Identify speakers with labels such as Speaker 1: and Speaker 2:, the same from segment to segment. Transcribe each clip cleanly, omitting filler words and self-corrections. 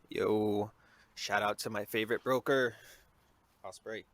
Speaker 1: Yo, shout out to my favorite broker, Osprey.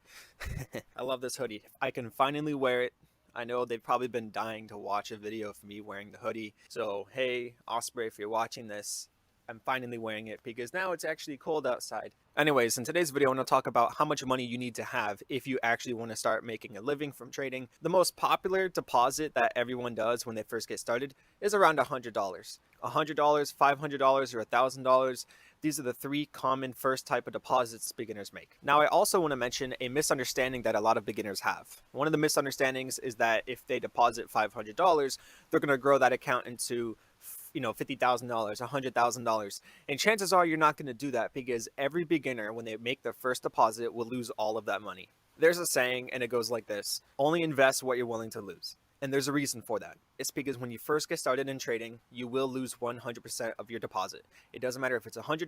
Speaker 1: I love this hoodie. I can finally wear it. I know they've probably been dying to watch a video of me wearing the hoodie. So, hey, Osprey, if you're watching this, I'm finally wearing it because now it's actually cold outside. Anyways, in today's video, I want to talk about how much money you need to have if you actually want to start making a living from trading. The most popular deposit that everyone does when they first get started is around $100. $100, $500, or $1,000. These are the three common first type of deposits beginners make. Now, I also want to mention a misunderstanding that a lot of beginners have. One of the misunderstandings is that if they deposit $500, they're going to grow that account into $50,000, $100,000. And chances are you're not going to do that because every beginner, when they make their first deposit, will lose all of that money. There's a saying, and it goes like this: only invest what you're willing to lose. And there's a reason for that. It's because when you first get started in trading, you will lose 100% of your deposit. It doesn't matter if it's $100,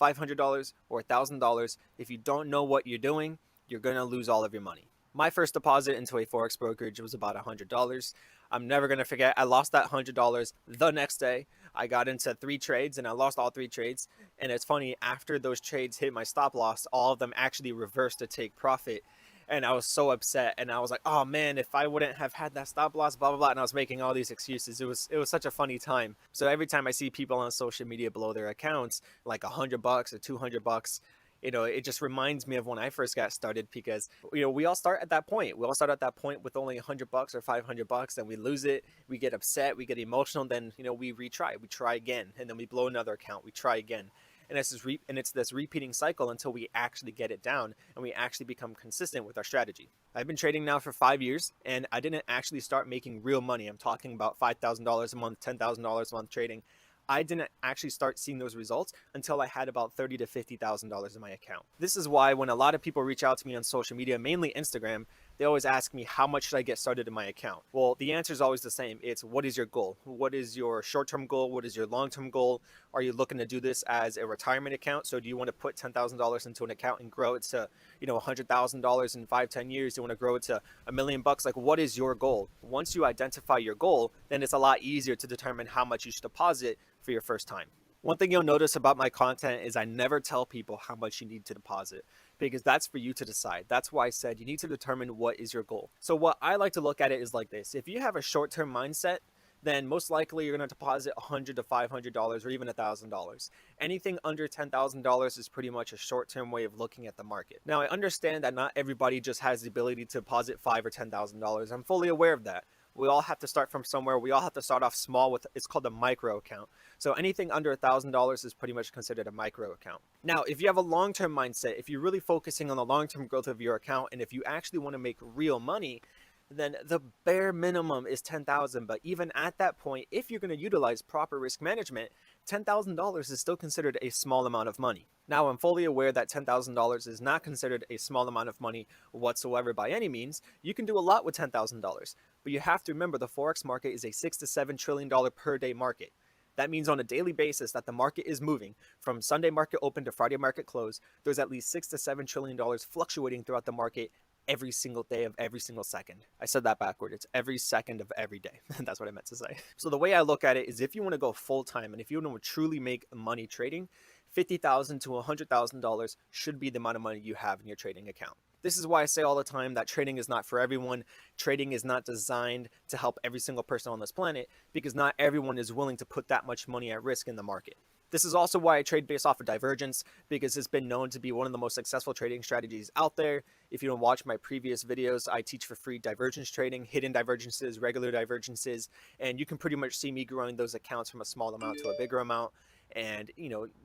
Speaker 1: $500, or $1,000. If you don't know what you're doing, you're going to lose all of your money. My first deposit into a Forex brokerage was about $100. I'm never going to forget, I lost that $100 the next day. I got into 3 trades and I lost all 3 trades. And it's funny, after those trades hit my stop loss, all of them actually reversed to take profit. And I was so upset, and I was like, oh man, if I wouldn't have had that stop loss, blah blah blah. And I was making all these excuses. It was such a funny time. So every time I see people on social media blow their accounts like $100 or $200, it just reminds me of when I first got started, because we all start at that point. We all start at that point with only $100 or $500, and we lose it. We get upset, we get emotional, then we retry, we try again, and then we blow another account, we try again. And it's this repeating cycle until we actually get it down and we actually become consistent with our strategy. I've been trading now for 5 years, and I didn't actually start making real money. I'm talking about $5,000 a month, $10,000 a month trading. I didn't actually start seeing those results until I had about $30,000 to $50,000 in my account. This is why when a lot of people reach out to me on social media, mainly Instagram, they always ask me, how much should I get started in my account? Well, the answer is always the same. It's, what is your goal? What is your short-term goal? What is your long-term goal? Are you looking to do this as a retirement account? So do you want to put $10,000 into an account and grow it to, $100,000 in 5, 10 years? Do you want to grow it to $1 million? Like, what is your goal? Once you identify your goal, then it's a lot easier to determine how much you should deposit for your first time. One thing you'll notice about my content is I never tell people how much you need to deposit, because that's for you to decide. That's why I said you need to determine what is your goal. So what I like to look at it is like this. If you have a short-term mindset, then most likely you're going to deposit $100 to $500 or even $1,000. Anything under $10,000 is pretty much a short-term way of looking at the market. Now, I understand that not everybody just has the ability to deposit $5,000 or $10,000. I'm fully aware of that. We all have to start from somewhere. We all have to start off small with, it's called a micro account. So anything under $1,000 is pretty much considered a micro account. Now, if you have a long-term mindset, if you're really focusing on the long-term growth of your account, and if you actually want to make real money, then the bare minimum is $10,000. But even at that point, if you're going to utilize proper risk management, $10,000 is still considered a small amount of money. Now, I'm fully aware that $10,000 is not considered a small amount of money whatsoever by any means. You can do a lot with $10,000, but you have to remember the Forex market is a $6 to $7 trillion per day market. That means on a daily basis that the market is moving from Sunday market open to Friday market close. There's at least $6 to $7 trillion fluctuating throughout the market every single day of every single second. I said that backward. It's every second of every day. That's what I meant to say. So the way I look at it is, if you want to go full time and if you want to truly make money trading, $50,000 to $100,000 should be the amount of money you have in your trading account. This is why I say all the time that trading is not for everyone. Trading is not designed to help every single person on this planet, because not everyone is willing to put that much money at risk in the market. This is also why I trade based off of divergence, because it's been known to be one of the most successful trading strategies out there. If you don't watch my previous videos, I teach for free divergence trading, hidden divergences, regular divergences, and you can pretty much see me growing those accounts from a small amount to a bigger amount. And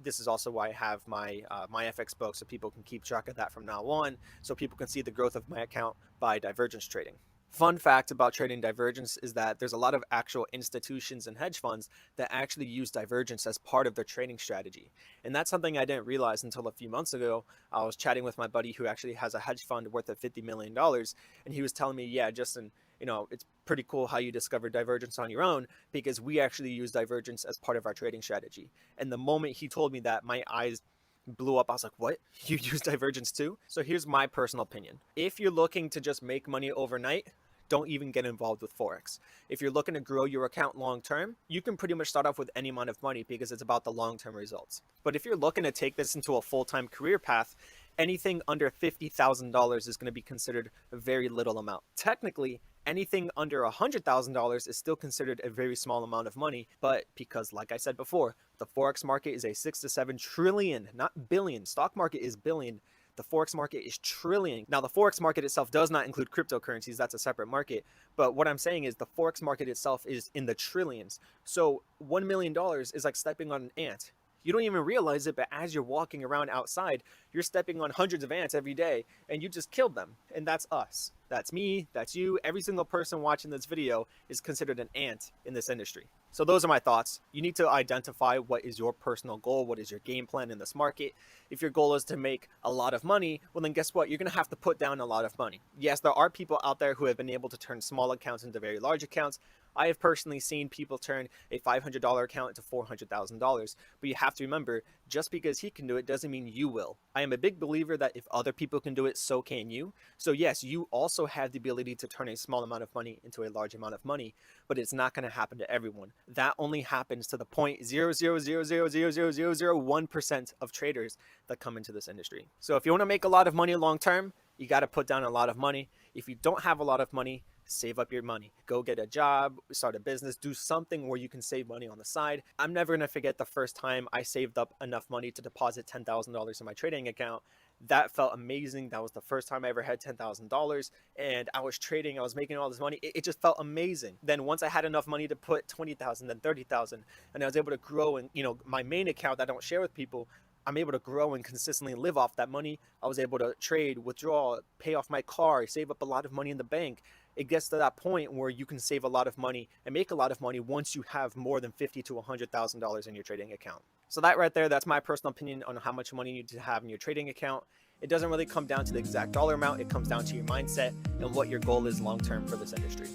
Speaker 1: this is also why I have my FX book, so people can keep track of that from now on, so people can see the growth of my account by divergence trading. Fun fact about trading divergence is that there's a lot of actual institutions and hedge funds that actually use divergence as part of their trading strategy. And that's something I didn't realize until a few months ago. I was chatting with my buddy who actually has a hedge fund worth of $50 million, and he was telling me, yeah, Justin, it's pretty cool how you discovered divergence on your own, because we actually use divergence as part of our trading strategy. And the moment he told me that, my eyes blew up. I was like, what? You use divergence too? So here's my personal opinion. If you're looking to just make money overnight, don't even get involved with Forex. If you're looking to grow your account long term, you can pretty much start off with any amount of money because it's about the long term results. But if you're looking to take this into a full-time career path, anything under $50,000 is going to be considered a very little amount. Technically, anything under $100,000 is still considered a very small amount of money, but because, like I said before, the Forex market is a 6 to 7 trillion, not billion. Stock market is billion. The Forex market is trillion. Now, the Forex market itself does not include cryptocurrencies. That's a separate market. But what I'm saying is the Forex market itself is in the trillions. So $1 million is like stepping on an ant. You don't even realize it, but as you're walking around outside, you're stepping on hundreds of ants every day, and you just killed them. And that's us. That's me. That's you. Every single person watching this video is considered an ant in this industry. So those are my thoughts. You need to identify what is your personal goal, what is your game plan in this market. If your goal is to make a lot of money, well then guess what? You're going to have to put down a lot of money. Yes, there are people out there who have been able to turn small accounts into very large accounts. I have personally seen people turn a $500 account into $400,000. But you have to remember, just because he can do it doesn't mean you will. I am a big believer that if other people can do it, so can you. So yes, you also have the ability to turn a small amount of money into a large amount of money, but it's not going to happen to everyone. That only happens to the 0.000000001% of traders that come into this industry. So if you want to make a lot of money long term, you got to put down a lot of money. If you don't have a lot of money, save up your money. Go get a job, start a business, do something where you can save money on the side. I'm never going to forget the first time I saved up enough money to deposit $10,000 in my trading account. That felt amazing. That was the first time I ever had $10,000, and I was trading, I was making all this money. It just felt amazing. Then once I had enough money to put 20,000, then 30,000, and I was able to grow, and my main account that I don't share with people, I'm able to grow and consistently live off that money. I was able to trade, withdraw, pay off my car, save up a lot of money in the bank. It gets to that point where you can save a lot of money and make a lot of money once you have more than $50,000 to $100,000 in your trading account. So that right there, that's my personal opinion on how much money you need to have in your trading account. It doesn't really come down to the exact dollar amount. It comes down to your mindset and what your goal is long term for this industry.